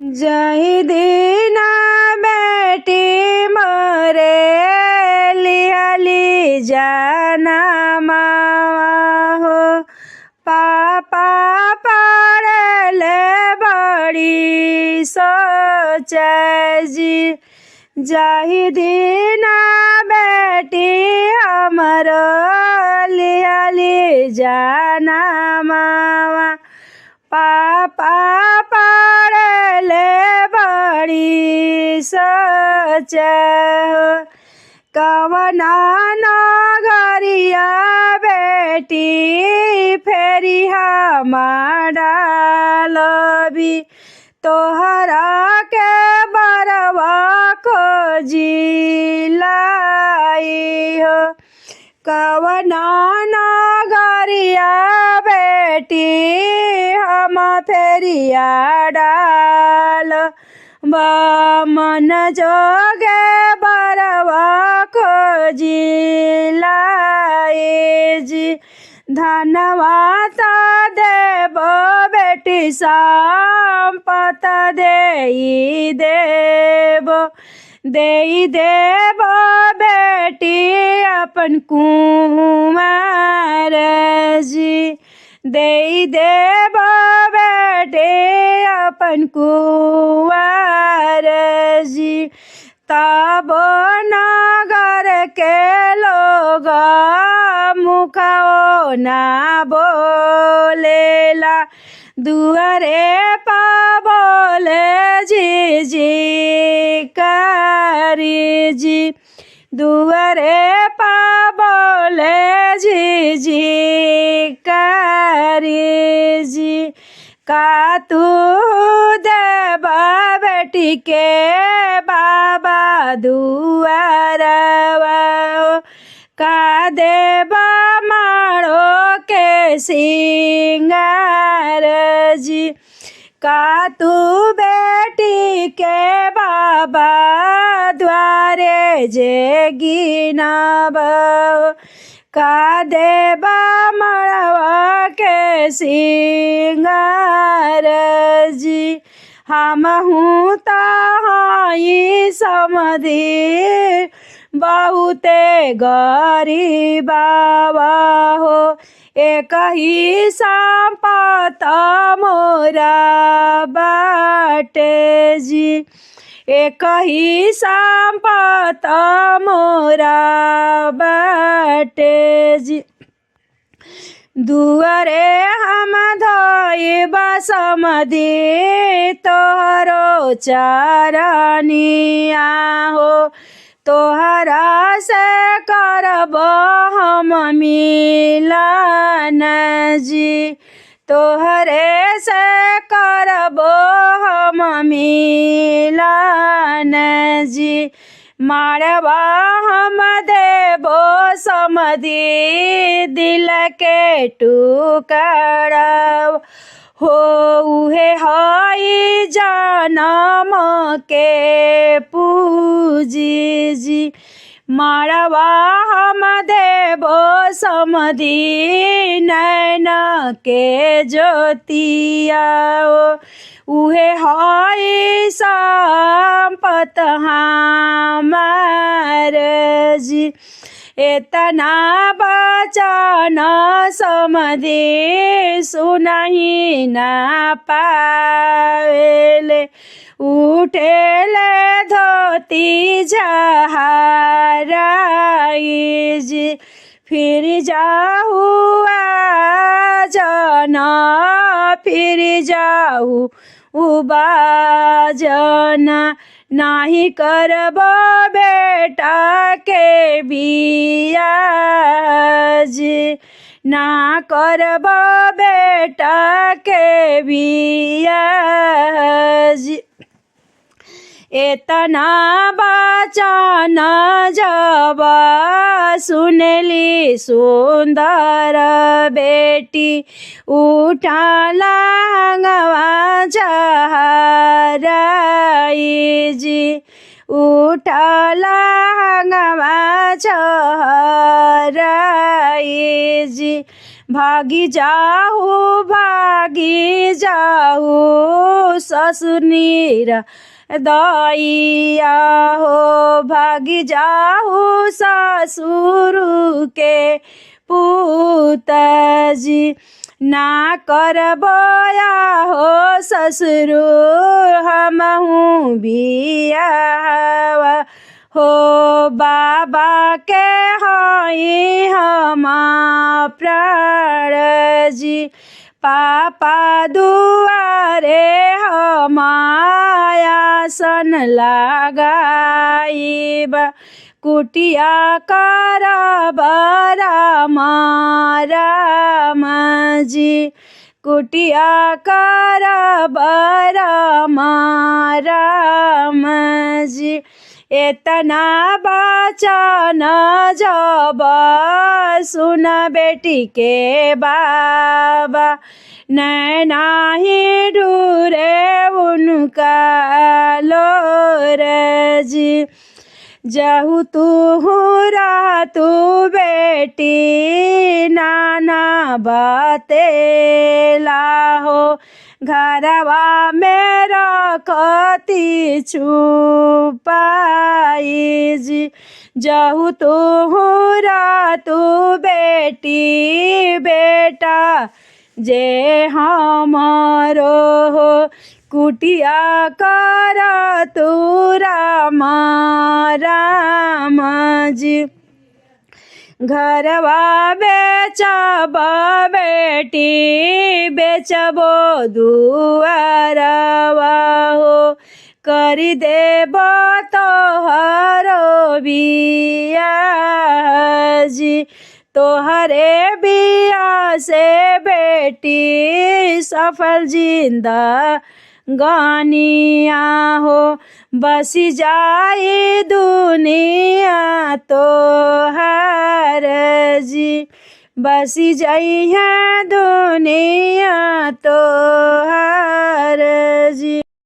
जही दीना बेटी मरे लिहली जाना मावा हो। पापा पड़ले बड़ी सोची जही दीना बेटी हमरो लिहली जाना मावा। पापा पड़ले बड़ी सोच कवना नगरिया बेटी फेरी हमारा लबी तोहरा के बरवा खोजी लाई हो। कवना नगरिया बेटी हम फेरिया डाल मन जोगे बरवा खोजी लाई जी। धनवाता देव बेटी संपत देई देव बेटी अपन कुमार जी। देई देव बेटी अपन कुंवर जी। तब नगर के लोग मुखो ना बोलेला दुआरे पा बोले जी जी करी जी। दुआरे पा बोले जी जी करी जी। का तू देवा बेटी के बाबा दुआरवा का देवा मारो के सिंगार जी। का तू बेटी के बाबा द्वारे जे गिनब का देवा मरवा के सिंगार जी। हम हूँ ताई समधी बहुते गरीबावा हो। एक ही संपत मोरा बाटे जी। एक ही संपत मोरा बाटे जी। दुआरे हम धोई समधी तोहरो चरनिया हो। तोहरा से करब हम मिलन जी। तोहरे से करब हम मिलन जी। मारवा हम देबो समधी दिल के टुकड़ा हो। उहे हई जनम के पूजी जी। मारवा हम देबो समधी नैन के ज्योतिया उहे हई संपत हमार जी। एतना बचन समधी सुनहि ना पावेले उठेले धोती जहराई जी। फिर जाहू जना फिर जाहू बाजना नाही करब बेटा के बिया जी। ना करब बेटा के बिया जी। एतना बचन जब सुनली सुंदर बेटी उठला हंगवा जहराई जी। उठला हंगवा जहराई जी। भागी जाहु ससुर दैया हो, भागी जाहु ससुर के पुतजी, ना करबया हो ससुर हमहू बियाहवा हो। बाबा के हई हम प्राण जी, पापा दुआरे हम आसन लगाइब, कुटिया करब राम जी, कुटिया करब राम जी। एतना बचन जब सुन बेटी के बाबा, नैना ही ढूरे उनका लोर जी। जहु तू तू बेटी नाना बतेला हो, घरवा में रखती छुपाई जी। जहु तू बेटी बेटा जे हमारो हो, कुटिया कर तू राम जी। घरवा बेचब बेटी बेचबो दुआरवा हो, करी देब तोहरो बियाह जी। तोहरे बियाह से बेटी सफल जिंदगानिया हो, बसी जाई दुनिया तोहर जी, बसी जाई है दुनिया तो